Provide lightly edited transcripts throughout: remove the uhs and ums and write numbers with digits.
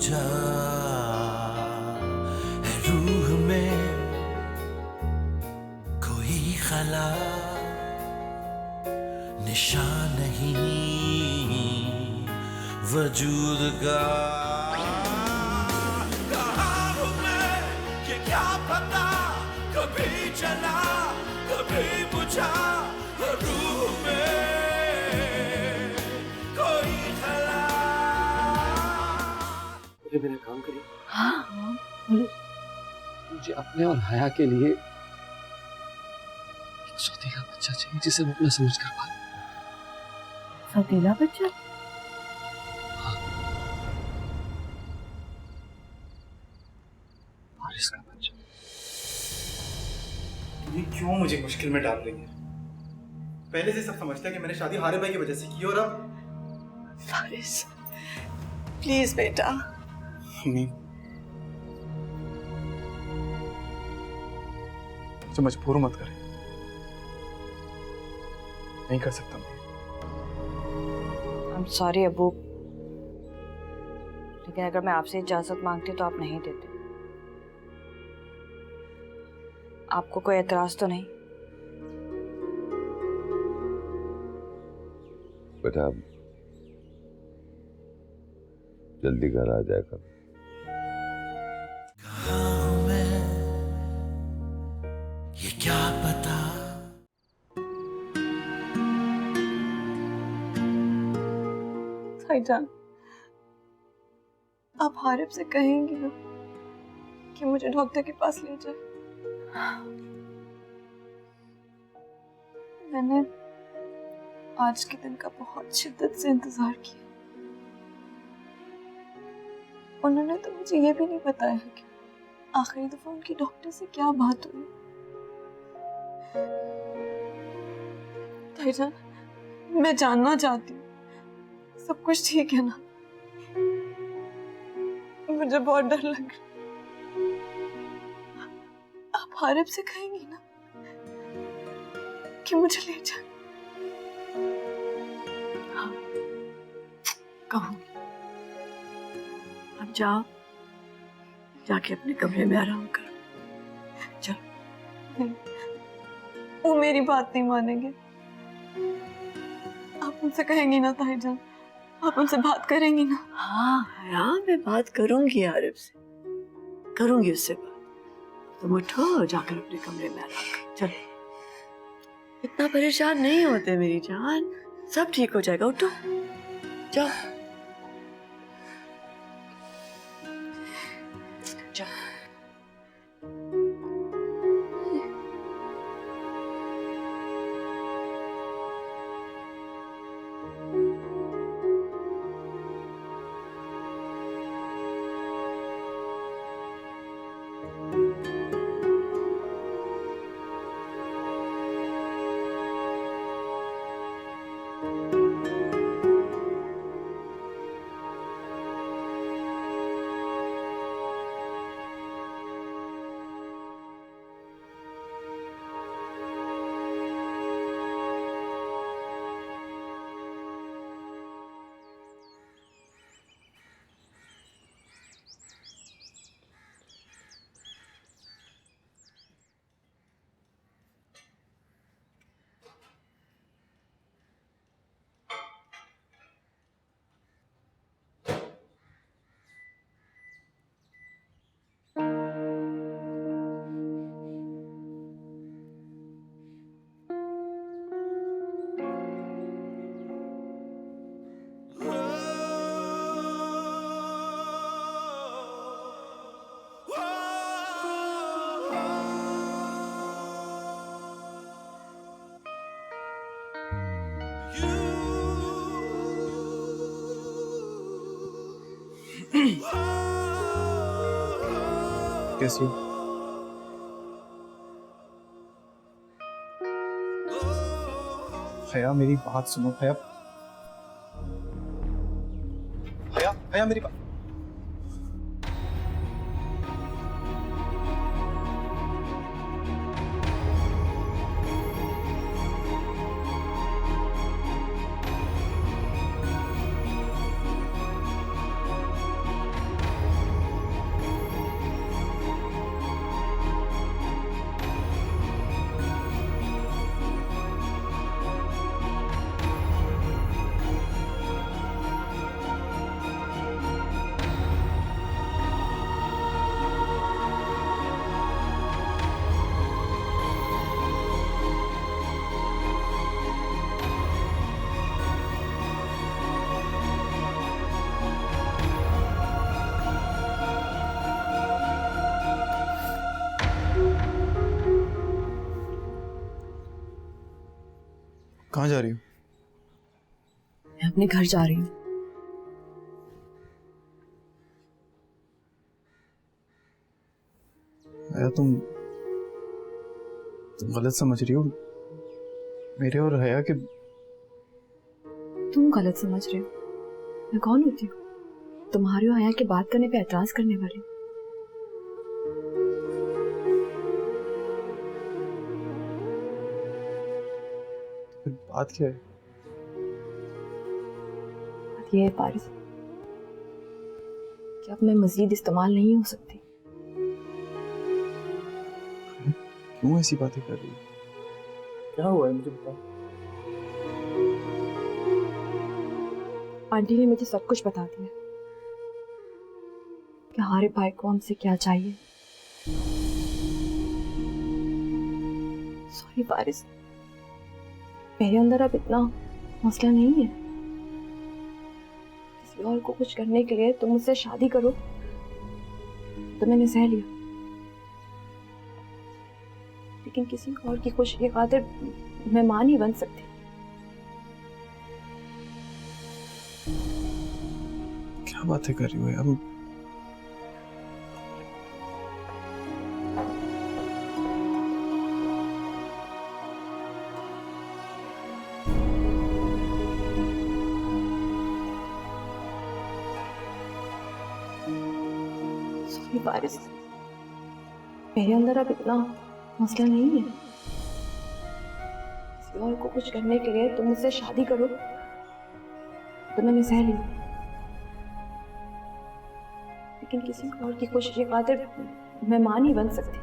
बुझा है रूह में कोई खला निशान नहीं वजूद का। कहाँ हूँ मैं ये क्या पता, कभी चला कभी बुझा रूह में कोई खला। मुझे मेरा काम करिए। हाँ बोलो। मुझे अपने और हया के लिए एक सौतेला बच्चा चाहिए जिसे मैं अपना समझ कर पाऊं। सौतेला बच्चा? हारिस का बच्चा। ये क्यों मुझे मुश्किल में डाल रही है? पहले से सब समझते हैं कि मैंने शादी हारे भाई की वजह से की और अब फारिस प्लीज बेटा। नहीं, मुझे मजबूर मत करें, नहीं कर सकता मैं। I'm sorry अबू, लेकिन अगर मैं आपसे इजाजत मांगती तो आप नहीं देते। आपको कोई एतराज तो नहीं? बेटा जल्दी घर आ जाया कर। कहाँ हूँ मैं ये क्या पता। भाईजान, आप हारिब से कहेंगे ना कि मुझे डॉक्टर के पास ले जाए। मैंने आज के दिन का बहुत शिद्दत से इंतजार किया। उन्होंने तो मुझे ये भी नहीं बताया कि आखिरी दफा उनकी डॉक्टर से क्या बात हुई। भाईजान, मैं जानना चाहती हूँ सब कुछ ठीक है ना? मुझे बहुत डर लग रहा। आप हारिब से कहेंगी ना कि मुझे ले जाए? हाँ, कहूंगी। अब जाओ, जाके अपने कमरे में आराम करो। चलो। नहीं, वो मेरी बात नहीं मानेंगे। आप उनसे कहेंगी ना ताईजान? आप उनसे बात करेंगी ना? हाँ हाँ, मैं बात करूंगी आरिफ से, करूंगी उससे बात। तुम उठो, जाकर अपने कमरे में आराम करो। चलो, इतना परेशान नहीं होते मेरी जान, सब ठीक हो जाएगा। उठो, जाओ जाओ। कैसी हो? हया, मेरी बात सुनो। हया, हया, हया, मेरी बात। कहाँ जा रही हो? मैं अपने घर जा रही हूँ। हया, तुम गलत समझ रही हो मेरे और हया के। तुम गलत समझ रहे हो। मैं कौन होती हूँ तुम्हारी और हया की बात करने पे एतराज करने वाली? फिर बात क्या है? बात ये है पारिस कि अब मैं मजीद इस्तेमाल नहीं हो सकती। क्यों ऐसी बातें कर रही हो? क्या हुआ है मुझे बताओ। आंटी ने मुझे सब कुछ बता दिया कि हमारे भाई को हमसे क्या चाहिए। सॉरी पारिस, मेरे अंदर अब इतना हौसला नहीं है। किसी और को कुछ करने के लिए तुम मुझसे शादी करो तो मैंने सह लिया, लेकिन किसी और की खुशी की खातिर मैं मां नहीं बन सकती। क्या बातें कर रही हो यार? सॉरी पारिस, मेरे अंदर अब इतना हौसला नहीं है। किसी और को कुछ करने के लिए तुम मुझसे शादी करो तो मैंने सह लिया, लेकिन किसी और की खुशी की खातिर मैं मां नहीं बन सकती।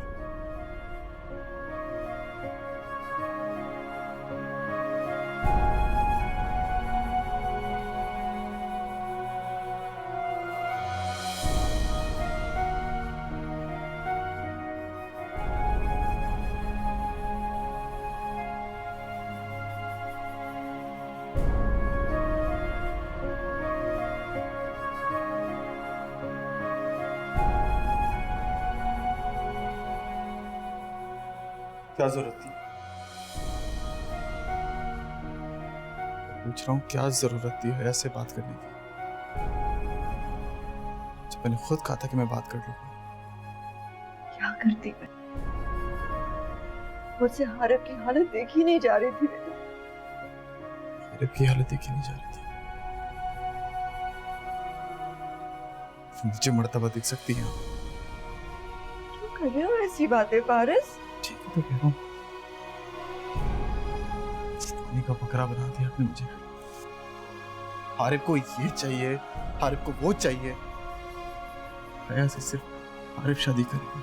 क्या जरूरत थी? पूछ रहा हूँ, क्या जरूरत थी हया से बात करने की? जब मैंने खुद कहा था कि मैं बात कर लूंगा। क्या करती मैं? मुझसे हारिब की हालत देखी नहीं जा रही थी। हारिब की हालत देखी नहीं जा रही थी। मुझे मर्तबा दिख सकती है। क्यों कर रहे हो ऐसी बातें पारिस? ठीक है तो कह रहा हूँ, पानी का बकरा बना दिया आपने मुझे। हारिब को ये चाहिए, हारिब को वो चाहिए। हया से सिर्फ हारिब शादी करेगी।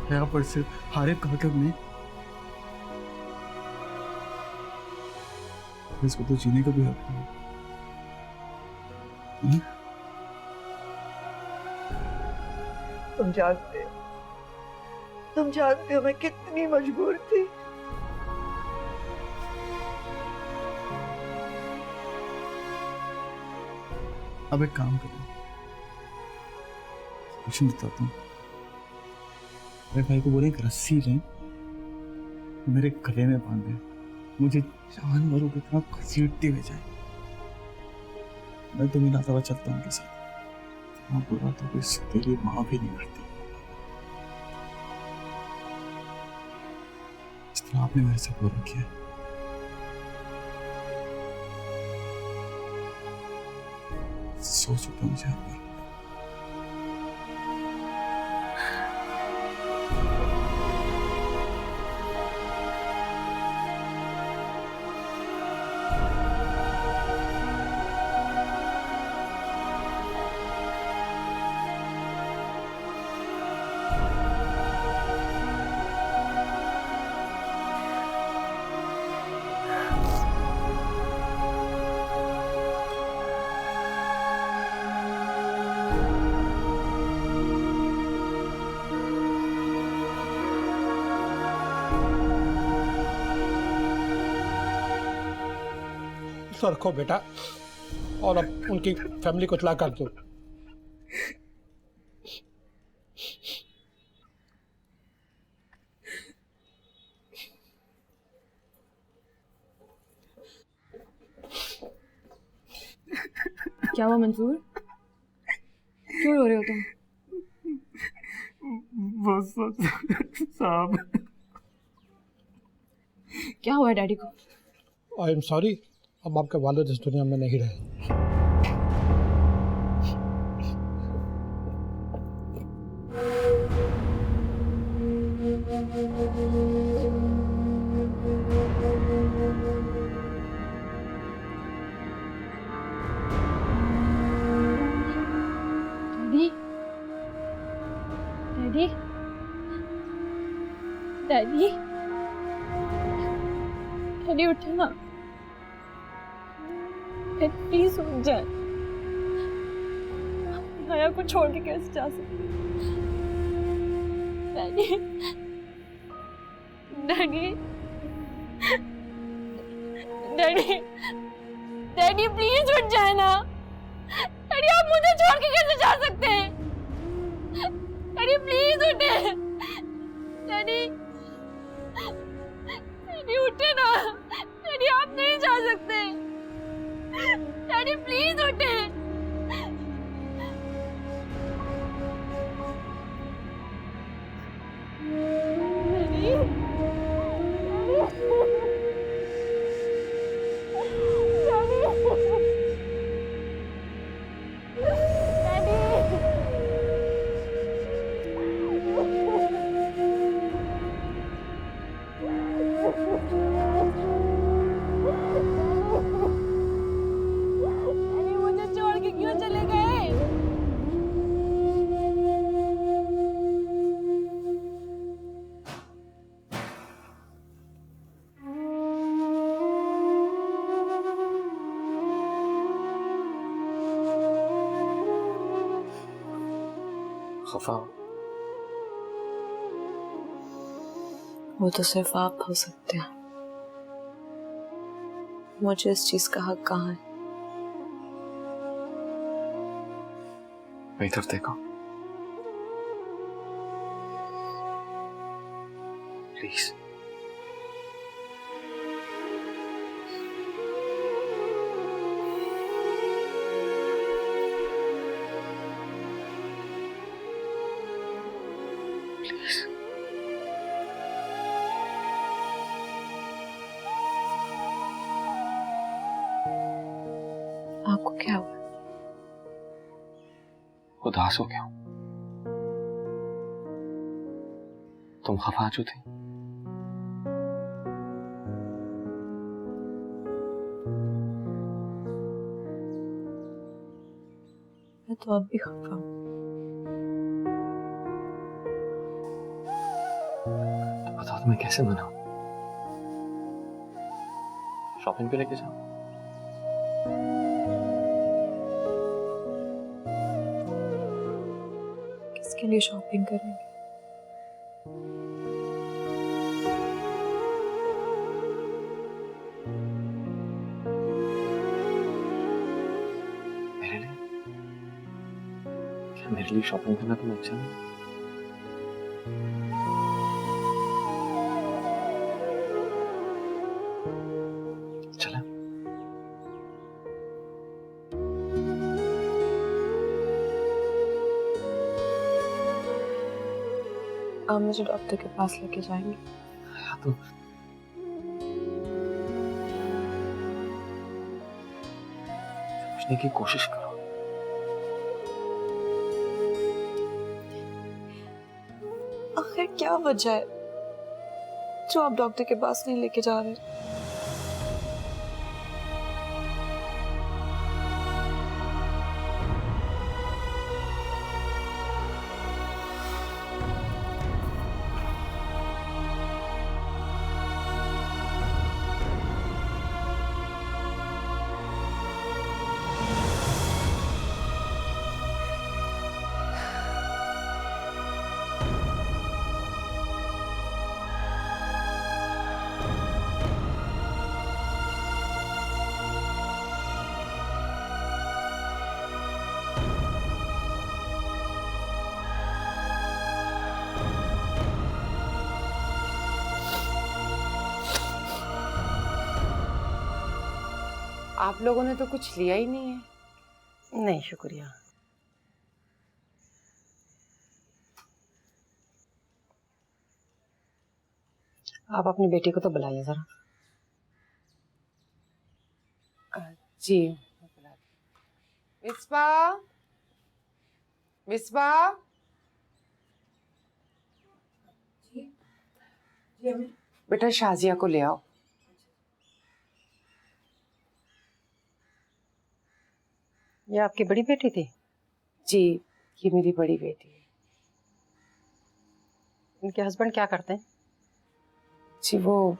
हया पर सिर्फ हारिब का हक नहीं। इसको तो जीने का भी हक नहीं। तुम जानते हो मैं कितनी मजबूर थी। अब एक काम करो, कुछ बताता हूँ। मेरे भाई को बोले एक रस्सी लें, मेरे गले में बांधे, मुझे जानवरों की तरह घसीटते हुए जाए। मैं तो मिला था चलता हूँ उनके साथ। इतना बुरा तो कोई तेरी माँ भी नहीं करती जितना आपने मेरे से बुरा किया। सोच होता मुझे आप पर। इसको रखो बेटा और अब उनकी फैमिली को इत्तला कर दो। क्या हुआ मंसूर? क्यों रो रहे हो तुम? बस साहब, क्या हुआ डैडी को? आई एम सॉरी, अब आपके वालिद इस दुनिया में नहीं रहे। डैडी, डैडी, डैडी, डैडी उठे ना। डैडी प्लीज उठ जाए। हाया को छोड़ के कैसे जा सकते? Daddy, daddy, daddy, daddy please उठ जाए ना। डैडी आप मुझे छोड़ के कैसे जा सकते हैं? डैडी प्लीज उठे। डैडी, डैडी उठे ना। डैडी आप नहीं जा सकते। डैडी प्लीज उठे। डैडी, मुझे छोड़ के क्यों चले गए? खफा हो? वो तो सिर्फ आप हो सकते हैं। मुझे इस चीज का हक कहाँ है? मेरी तरफ देखो प्लीज। प्लीज आपको क्या हुआ? उदास हो गया? तुम खफा जो थी? मैं तो अब भी खफा हूँ। तो बताओ तुम्हें कैसे मनाऊं? शॉपिंग पे लेके जाओ? किसके लिए शॉपिंग करेंगे? मेरे लिए? क्या मेरे लिए शॉपिंग करना तुम्हें अच्छा नहीं? चला आप मुझे डॉक्टर के पास लेके जाएंगे? तो समझने की कोशिश करो। आखिर क्या वजह है जो आप डॉक्टर के पास नहीं लेके जा रहे? आप लोगों ने तो कुछ लिया ही नहीं है। नहीं शुक्रिया। आप अपनी बेटी को तो बुलाइए जरा। जी। मिसबा, मिसबा। बेटा शाजिया को ले आओ। ये आपकी बड़ी बेटी थी? जी, ये मेरी बड़ी बेटी है। इनके हस्बैंड क्या करते हैं? जी वो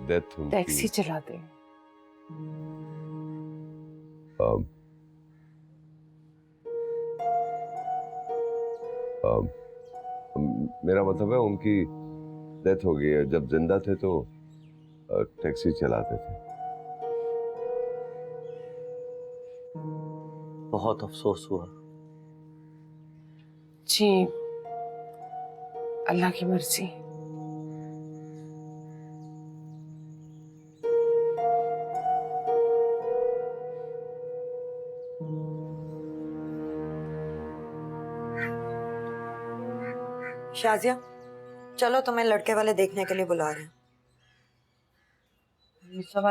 डेथ उनकी टैक्सी चलाते हैं। अम, अम, मेरा मतलब है उनकी डेथ हो गई है। जब जिंदा थे तो टैक्सी चलाते थे। बहुत अफसोस हुआ। जी, अल्लाह की मर्जी। शाजिया, चलो तुम्हें लड़के वाले देखने के लिए बुला रहे हैं।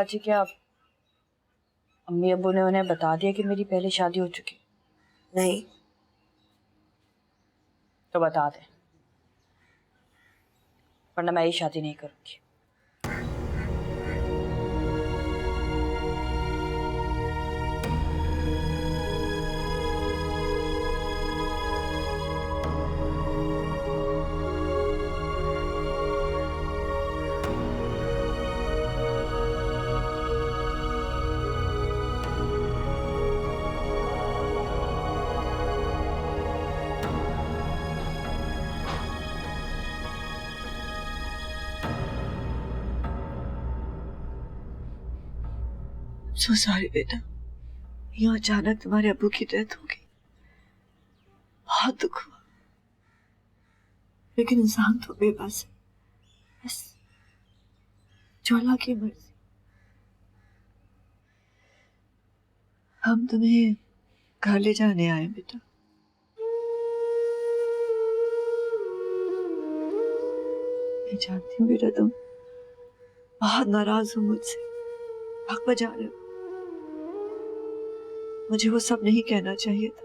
जी क्या अम्मी अब्बू ने उन्हें बता दिया कि मेरी पहले शादी हो चुकी? नहीं। तो बता दे, वरना मैं ये शादी नहीं करूंगी। सो सॉरी बेटा, यूं अचानक तुम्हारे अब्बू की डेथ हो गई। बहुत दुख हुआ, लेकिन इंसान तो बेबस है। बस जो अल्लाह की मर्जी। हम तुम्हें घर ले जाने आए बेटा। मैं जानती हूँ बेटा, तुम बहुत नाराज हो मुझसे, हक बजा रहे हो। मुझे वो सब नहीं कहना चाहिए था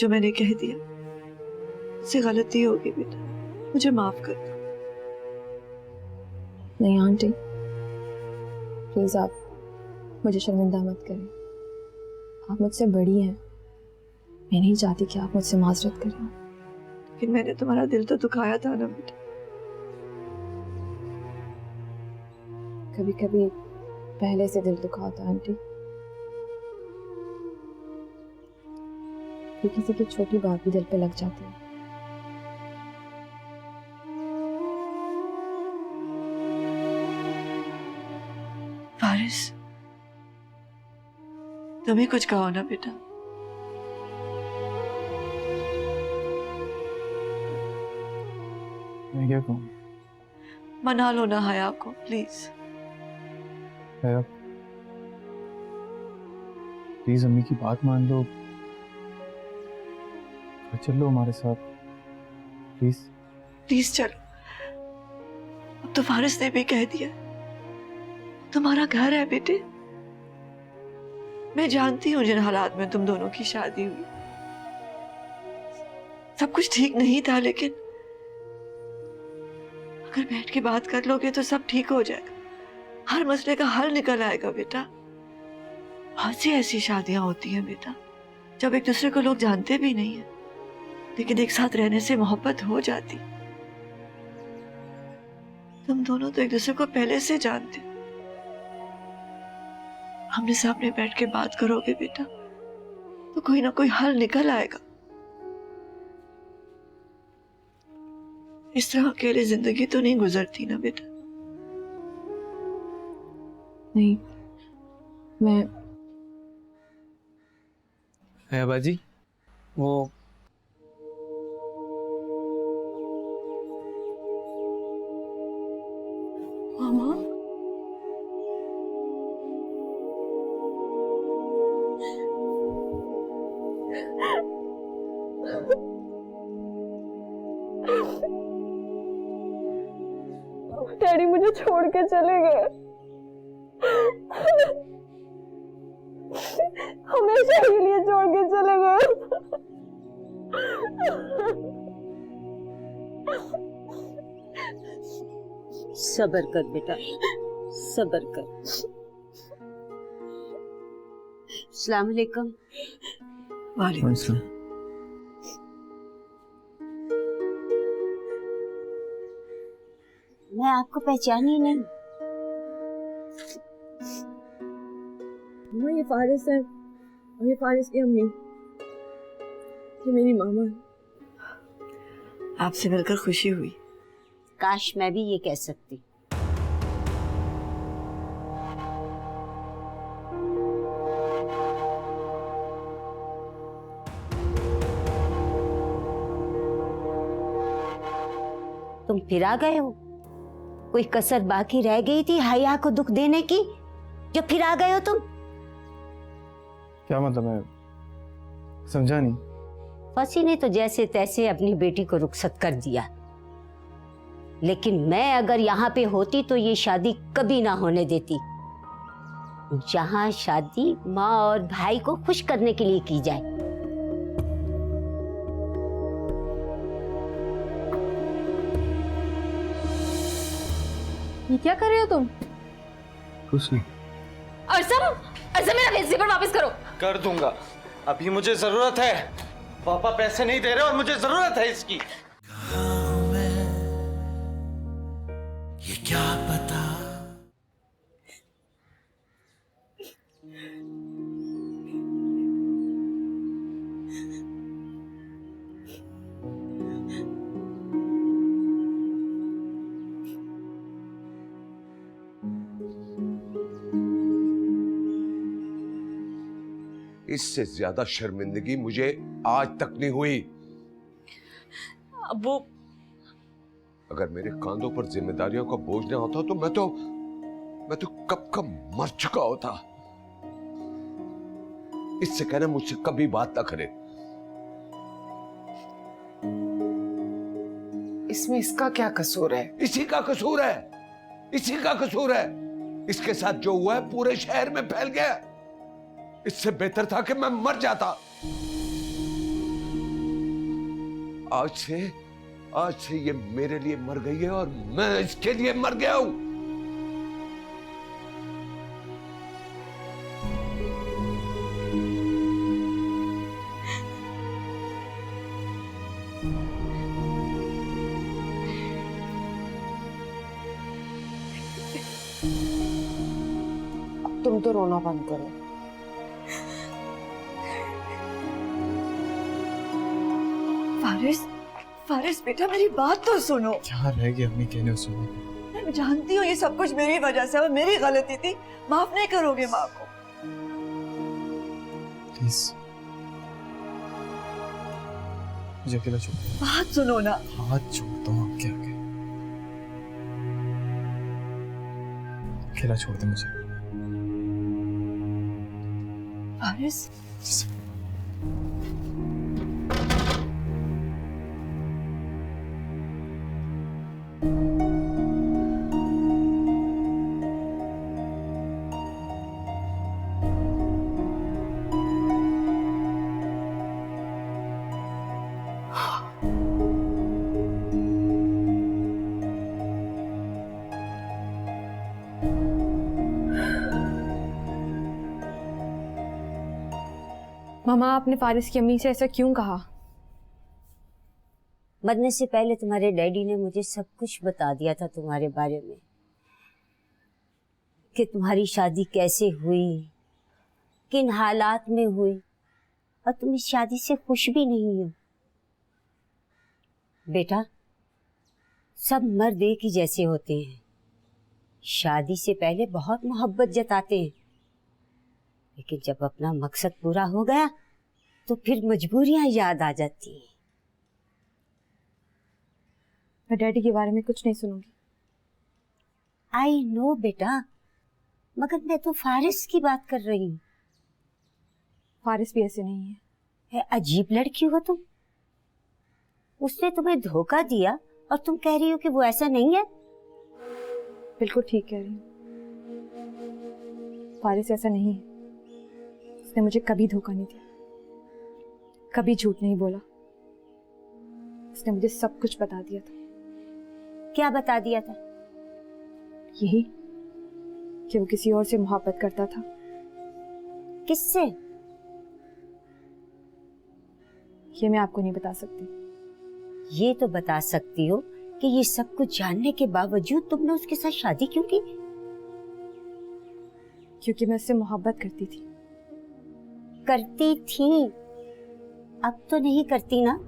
जो मैंने कह दिया। मुझसे गलती हो गई बेटा, मुझे माफ कर दो। नहीं आंटी, प्लीज आप मुझे शर्मिंदा मत करें। आप मुझसे बड़ी हैं, मैं नहीं चाहती कि आप मुझसे माजरत करें। लेकिन मैंने तुम्हारा दिल तो दुखाया था ना बेटा। कभी कभी पहले से दिल दुखाता आंटी, फिर किसी की छोटी बात भी दिल पे लग जाती है। फारिस, तुम्हें कुछ कहो ना बेटा। मैं क्या कहूँ? मना लो ना हया को प्लीज। प्लीज अम्मी की बात मान लो, चल लो हमारे साथ प्लीज। प्लीज चलो। अब तो फारिस ने भी कह दिया, तुम्हारा घर है बेटे। मैं जानती हूँ जिन हालात में तुम दोनों की शादी हुई, सब कुछ ठीक नहीं था, लेकिन अगर बैठ के बात कर लोगे तो सब ठीक हो जाएगा। हर मसले का हल निकल आएगा बेटा। बहुत सी ऐसी शादियां होती हैं बेटा जब एक दूसरे को लोग जानते भी नहीं है, लेकिन एक साथ रहने से मोहब्बत हो जाती। तुम दोनों तो एक दूसरे को पहले से जानते हो। हमने सामने बैठ के बात करोगे बेटा तो कोई ना कोई हल निकल आएगा। इस तरह अकेले जिंदगी तो नहीं गुजरती ना बेटा। नहीं, मैं है बाजी, वो मामा, डैडी मुझे छोड़ के चले गए, हमेशा के लिए छोड़ के चले गए। सब्र कर बेटा, सब्र कर। अस्सलाम वालेकुम। वालेकुम सलाम। मैं आपको पहचानी नहीं। ये फारिस है और ये फारिस की अम्मी, ये मेरी मामा है। आपसे मिलकर खुशी हुई। काश मैं भी ये कह सकती। तुम फिर आ गए हो? कोई कसर बाकी रह गई थी हया को दुख देने की, जो फिर आ गए हो तुम? क्या मतलब है, समझा नहीं। फंसी ने तो जैसे तैसे अपनी बेटी को रुखसत कर दिया, लेकिन मैं अगर यहाँ पे होती तो ये शादी कभी ना होने देती। जहाँ शादी माँ और भाई को खुश करने के लिए की जाए। ये क्या कर रहे हो तुम? कुछ नहीं। अर्सम, अर्सम मेरा वेस्ट पेपर वापस करो। कर दूंगा, अभी मुझे जरूरत है। पापा पैसे नहीं दे रहे और मुझे जरूरत है इसकी। कहाँ हूँ मैं, ये क्या पता। इससे ज्यादा शर्मिंदगी मुझे आज तक नहीं हुई। अब्बू, अगर मेरे कांधों पर जिम्मेदारियों का बोझ न होता तो मैं तो कब का मर चुका होता। इससे कहना मुझसे कभी बात ना करे। इसमें इसका क्या कसूर है? इसी का कसूर है, इसी का कसूर है। इसके साथ जो हुआ है पूरे शहर में फैल गया। इससे बेहतर था कि मैं मर जाता। आज से ये मेरे लिए मर गई है और मैं इसके लिए मर गया हूं। तुम तो रोना बंद करो। फारिस, फारिस बेटा मेरी बात तो सुनो। क्या रह गया अम्मी कहने सुनो। मैं जानती हूँ ये सब कुछ मेरी वजह से, और मेरी गलती थी। माफ नहीं करोगे माँ को? प्लीज मुझे अकेला छोड़ दो। बात सुनो ना। हाथ छोड़ता हूँ आपके आगे। अकेला छोड़ दे मुझे। फारिस, मामा, आपने फारिस की अम्मी से ऐसा क्यों कहा? मरने से पहले तुम्हारे डैडी ने मुझे सब कुछ बता दिया था तुम्हारे बारे में, कि तुम्हारी शादी कैसे हुई, किन हालात में हुई, और तुम इस शादी से खुश भी नहीं हो। बेटा, सब मर्द एक ही जैसे होते हैं। शादी से पहले बहुत मोहब्बत जताते हैं, लेकिन जब अपना मकसद पूरा हो गया तो फिर मजबूरियां याद आ जाती हैं। मैं डैडी के बारे में कुछ नहीं सुनूंगी। आई नो बेटा, मगर मैं तो फारिस की बात कर रही हूँ। फारिस भी ऐसे नहीं है। अजीब लड़की हो तुम। उसने तुम्हें धोखा दिया और तुम कह रही हो कि वो ऐसा नहीं है? बिल्कुल ठीक कह रही हूँ। फारिस ऐसा नहीं है। उसने मुझे कभी धोखा नहीं दिया, कभी झूठ नहीं बोला। उसने मुझे सब कुछ बता दिया था। क्या बता दिया था? यही कि वो किसी और से मोहब्बत करता था। किससे? ये मैं आपको नहीं बता सकती। ये तो बता सकती हो कि ये सब कुछ जानने के बावजूद तुमने उसके साथ शादी क्यों की? क्योंकि मैं उससे मोहब्बत करती थी। करती थी, अब तो नहीं करती ना?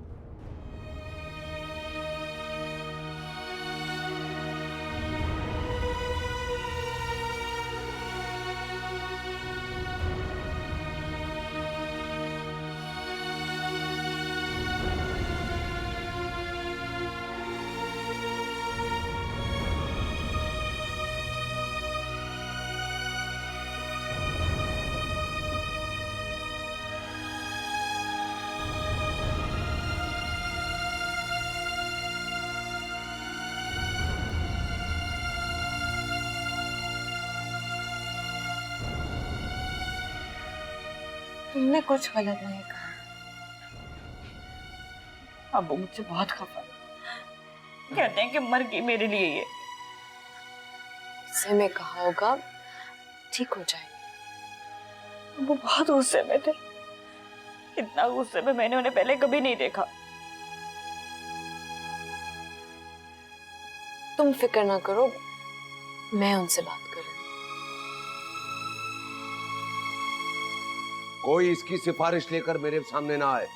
तुमने कुछ गलत नहीं कहा। अब वो मुझसे बहुत खफा है। कहते हैं कि मर गई मेरे लिए ये। से मैं कहा होगा ठीक हो जाएगी। वो बहुत गुस्से में थे। इतना गुस्से में मैंने उन्हें पहले कभी नहीं देखा। तुम फिक्र ना करो, मैं उनसे बात करूँ। कोई इसकी सिफारिश लेकर मेरे सामने ना आए।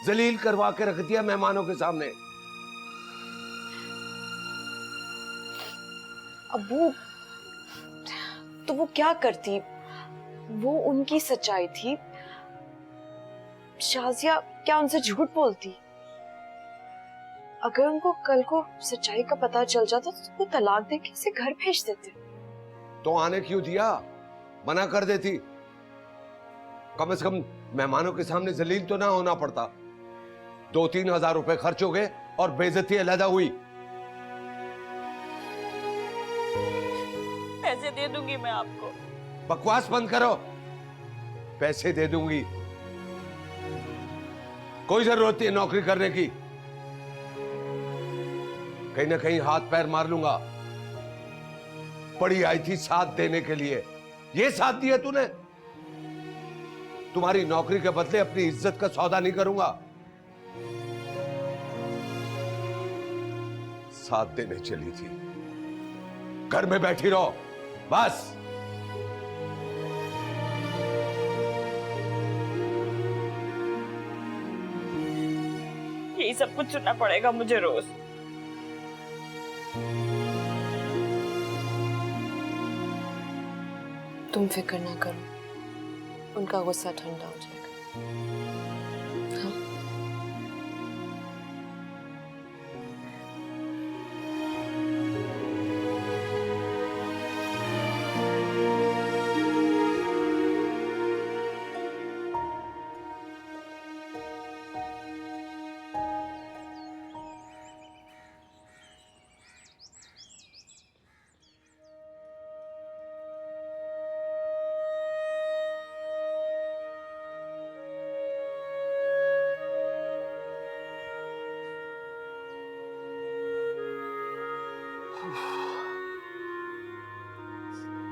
जलील करवा के रख दिया मेहमानों के सामने। अबू, तो वो क्या करती? वो उनकी सच्चाई थी। शाजिया क्या उनसे झूठ बोलती? अगर उनको कल को सच्चाई का पता चल जाता तो उसको तलाक दे के इसे घर भेज देते। तो आने क्यों दिया? मना कर देती। कम से कम मेहमानों के सामने जलील तो ना होना पड़ता। 2-3 हजार रुपए खर्च हो गए और बेइज्जती अलहदा हुई। पैसे दे दूंगी मैं आपको। बकवास बंद करो। पैसे दे दूंगी, कोई जरूरत नहीं नौकरी करने की। कहीं ना कहीं हाथ पैर मार लूंगा। पड़ी आई थी साथ देने के लिए, ये साथ दिया तूने। तुम्हारी नौकरी के बदले अपनी इज्जत का सौदा नहीं करूंगा। साथ देने चली थी, घर में बैठी रहो बस। यही सब कुछ सुनना पड़ेगा मुझे रोज। तुम फिक्र ना करो, उनका गुस्सा ठंडा हो जाएगा। हाँ?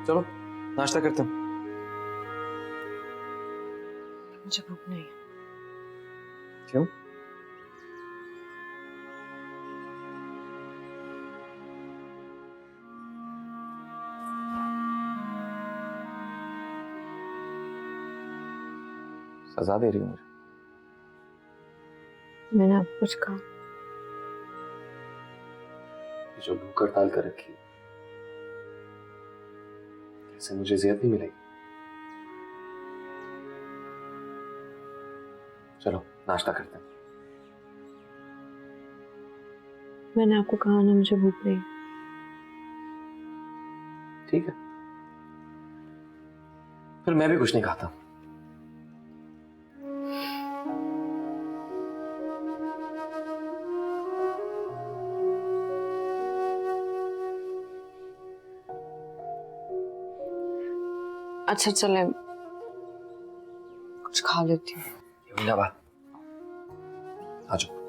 चलो नाश्ता करते हैं। मुझे भूख नहीं है। क्यों? सजा दे रही हूँ मुझे? मैंने आपको कुछ कहा? जो भूख हड़ताल कर रखी है, कैसे मुझे इज्जत नहीं मिलेगी? चलो नाश्ता करते हैं। मैंने आपको कहा ना मुझे भूख नहीं। ठीक है, फिर मैं भी कुछ नहीं खाता। अच्छा चले, कुछ खा लेती हूँ। यमुना बात, आ जाओ।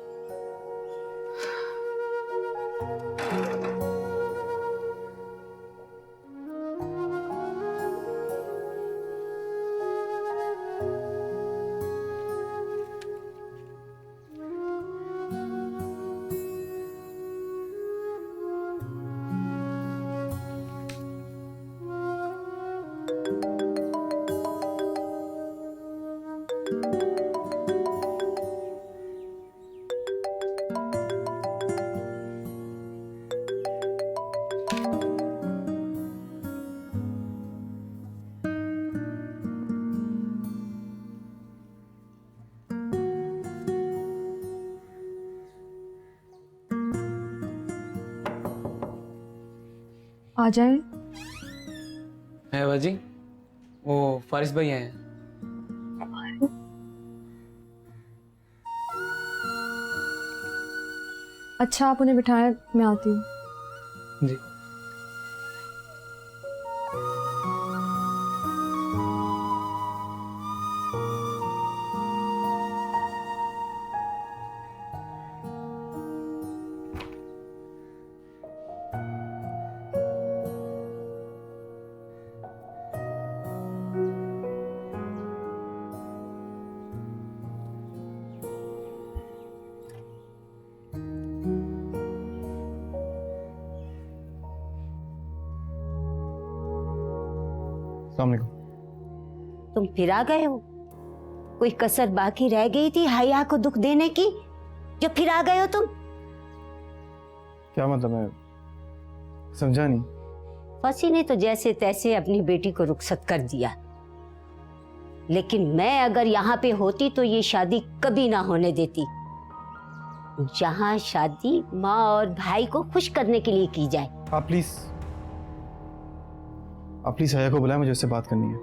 आ जाए। है बाजी, वो फारिस भाई आए हैं। अच्छा आप उन्हें बिठाएं, मैं आती हूँ। जी। अस्सलाम वालेकुम। तुम फिर आ गए हो? कोई कसर बाकी रह गई थी हया को दुख देने की, जो फिर आ गए हो तुम? क्या मतलब है, समझा नहीं। फसी ने तो जैसे तैसे अपनी बेटी को रुखसत कर दिया, लेकिन मैं अगर यहाँ पे होती तो ये शादी कभी ना होने देती। जहाँ शादी माँ और भाई को खुश करने के लिए की जाए। आप प्लीज हया को बुलाएं, मुझे उससे बात करनी है।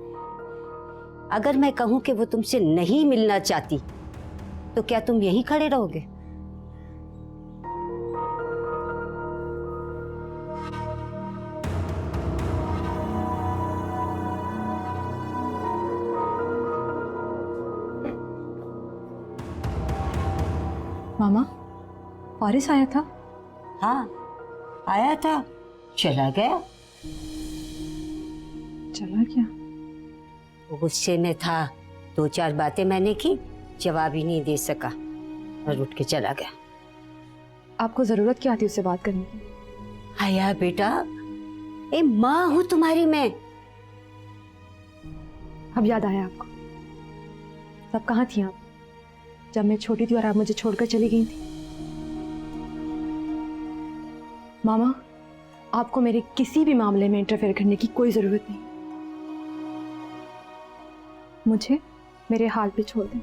अगर मैं कहूँ कि वो तुमसे नहीं मिलना चाहती तो क्या तुम यहीं खड़े रहोगे? मामा, फारिस आया था? हाँ आया था, चला गया। चला क्या? वो गुस्से में था, दो चार बातें मैंने की, जवाब ही नहीं दे सका और उठ के चला गया। आपको जरूरत क्या थी उससे बात करने की? हया बेटा, ए माँ हूँ तुम्हारी मैं। अब याद आया आपको? तब कहाँ थी आप जब मैं छोटी थी और आप मुझे छोड़कर चली गई थी? मामा, आपको मेरे किसी भी मामले में इंटरफेयर करने की कोई जरूरत नहीं। मुझे मेरे हाल पे छोड़ दें।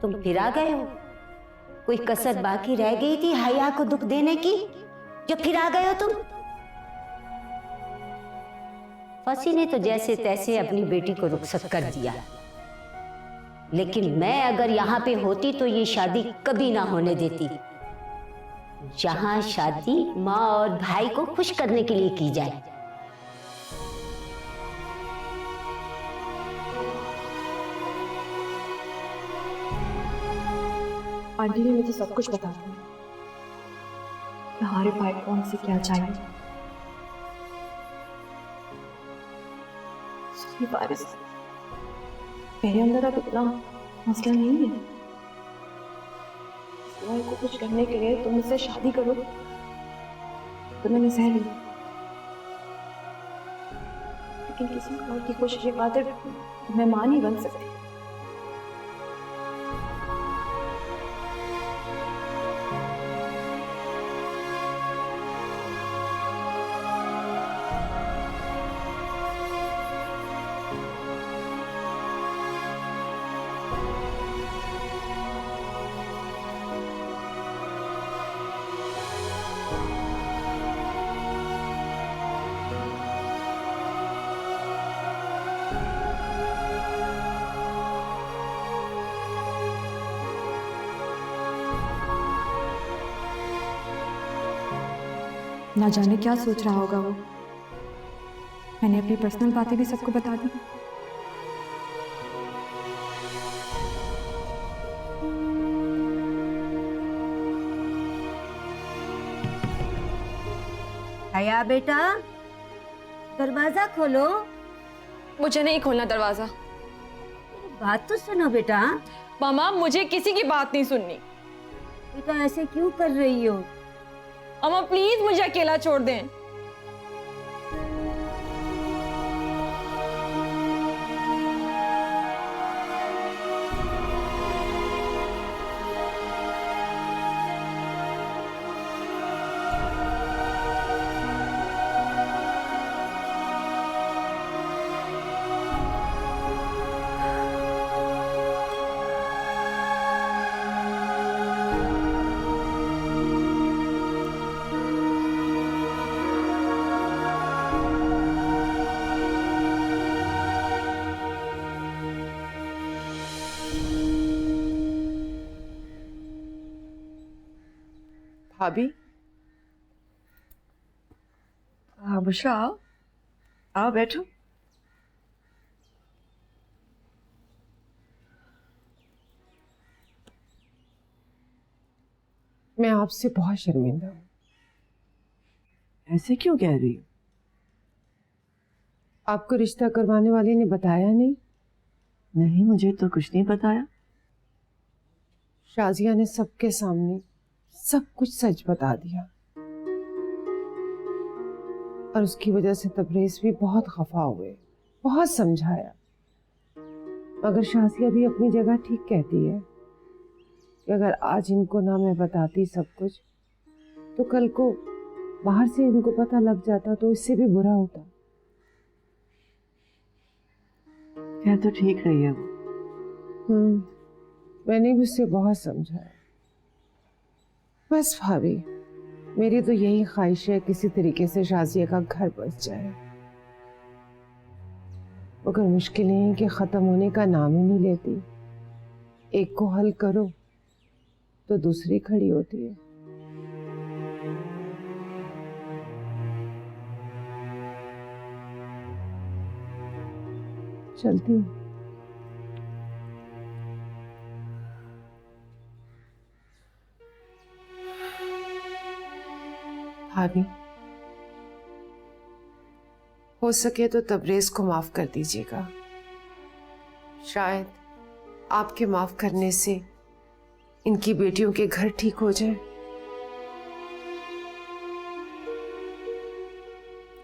तुम फिर आ गए हो? कोई कसर बाकी रह गई थी हया को दुख देने की, जो फिर आ गए हो तुम? फसी ने तो जैसे तैसे अपनी बेटी को रुखसत कर दिया, लेकिन मैं अगर यहाँ पे होती तो ये शादी कभी ना होने देती। जहाँ शादी माँ और भाई को खुश करने के लिए की जाए। आंटी ने मुझे सब कुछ बता दिया कि हमारे भाई को हमसे क्या चाहिए। फारिस, मेरे अंदर अब इतना मसला नहीं है। भाई को कुछ करने के लिए तुम मुझसे शादी करो तो मैंने सह ली, लेकिन किसी और की कोशिश के खातिर मैं मां नहीं बन सकती। ना जाने क्या सोच रहा होगा वो। मैंने अपनी पर्सनल बातें भी सबको बता दी। हया बेटा, दरवाजा खोलो। मुझे नहीं खोलना दरवाजा। बात तो सुनो बेटा। मामा, मुझे किसी की बात नहीं सुननी। बेटा ऐसे क्यों कर रही हो? अम्मा प्लीज मुझे अकेला छोड़ दें। भाभी, हाँ बुशरा, आओ आओ बैठो। मैं आपसे बहुत शर्मिंदा हूँ। ऐसे क्यों कह रही हो? आपको रिश्ता करवाने वाले ने बताया नहीं? नहीं, मुझे तो कुछ नहीं बताया। शाजिया ने सबके सामने सब कुछ सच बता दिया और उसकी वजह से तबरेज भी बहुत खफा हुए, बहुत समझाया, मगर शाजिया भी अपनी जगह ठीक कहती है कि अगर आज इनको ना मैं बताती सब कुछ तो कल को बाहर से इनको पता लग जाता तो इससे भी बुरा होता। क्या तो ठीक रही है वो। मैंने भी उससे बहुत समझाया। बस भाभी, मेरी तो यही ख्वाहिश है किसी तरीके से शाजिया का घर बच जाए, मगर मुश्किलें कि खत्म होने का नाम ही नहीं लेती। एक को हल करो तो दूसरी खड़ी होती है। चलती हूँ। भाभी, हो सके तो तबरेज को माफ कर दीजिएगा। शायद आपके माफ करने से इनकी बेटियों के घर ठीक हो जाए।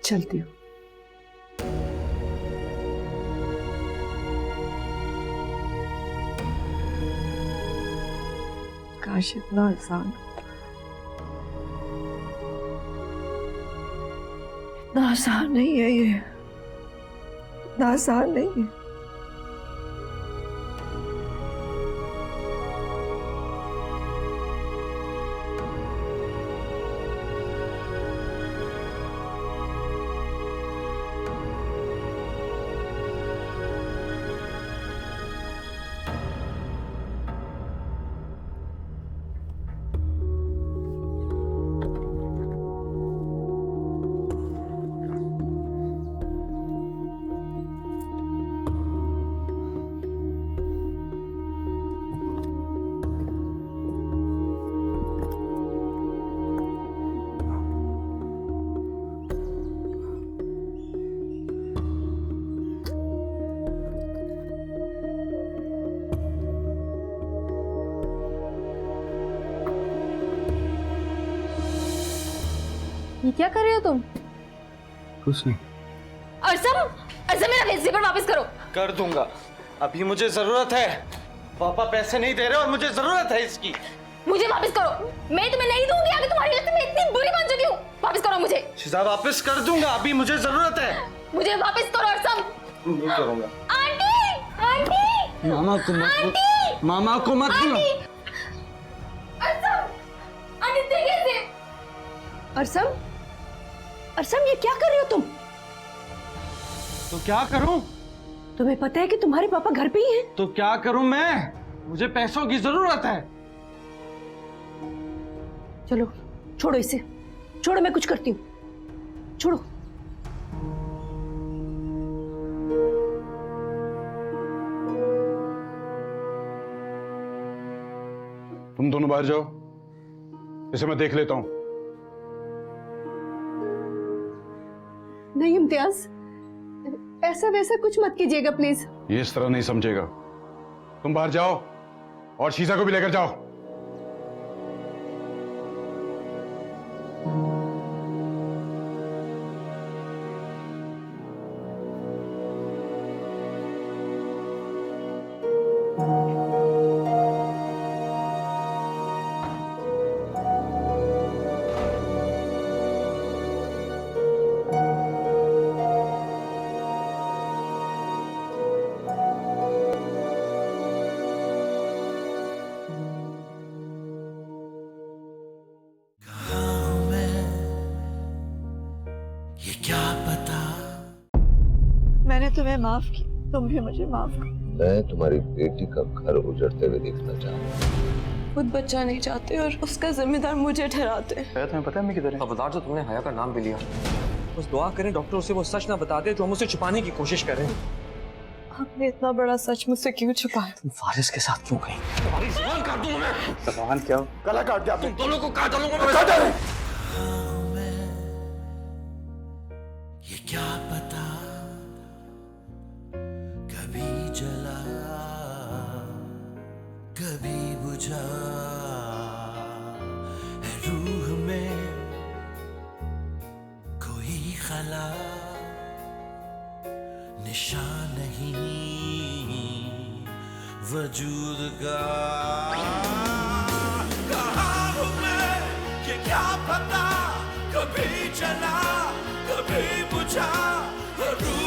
चलती हूँ। काश इतना आसान, इतना आसान नहीं है ये, इतना आसान नहीं है। ये क्या कर रहे हो तुम? कुछ नहीं। अर्सम, अर्सम मेरा वेस्ट पेपर वापस करो। कर दूंगा, अभी मुझे जरूरत है। पापा पैसे नहीं दे रहे और मुझे जरूरत है इसकी। मुझे वापस करो, मैं तुम्हें नहीं दूंगी। आगे तुम्हारी वजह से मैं इतनी बुरी बन चुकी हूँ। वापस करो मुझे। शिजा वापस कर दूंगा, अभी मुझे जरूरत है। मुझे वापस करो अर्सम। नहीं करूंगा। आंटी, आंटी, मामा को मत, आंटी, मामा को मत बुलाओ। अर्सम, आंटी देखिए इसे। अर्सम, अर्सम ये क्या कर रहे हो तुम? तो क्या करूं? तुम्हें पता है कि तुम्हारे पापा घर पे ही हैं? तो क्या करूं मैं? मुझे पैसों की जरूरत है। चलो छोड़ो इसे, छोड़ो, मैं कुछ करती हूँ, छोड़ो। तुम दोनों बाहर जाओ, इसे मैं देख लेता हूं। नहीं इम्तियाज, ऐसा वैसा कुछ मत कीजिएगा प्लीज। ये इस तरह नहीं समझेगा। तुम बाहर जाओ और शीजा को भी लेकर जाओ। मैंने तुम्हें माफ किया, तुम भी मुझे माफ करो। मैं तुम्हारी बेटी का घर उजड़ते हुए देखना चाहता हूँ। खुद बच्चा नहीं चाहते और उसका जिम्मेदार मुझे ठहराते। तुम्हें पता है मैं किधर है? खबरदार जो तुमने हया का नाम भी लिया। बस दुआ करें डॉक्टर उसे वो सच ना बता दे जो हम उसे छुपाने की कोशिश करें। आपने इतना बड़ा सच मुझसे क्यों छुपाया? तुम फारिस के साथ क्यों गई? तुम्हारी जुबान काट दूंगा मैं। जुबान क्या? गला काट दिया। तुम दोनों को काट डालूंगा मैं। काट डाले। ये क्या पता कभी जला कभी बुझा है रूह में कोई खला निशान नहीं वजूद का। कहाँ हूँ मैं ये क्या पता कभी जला कभी बुझा रूह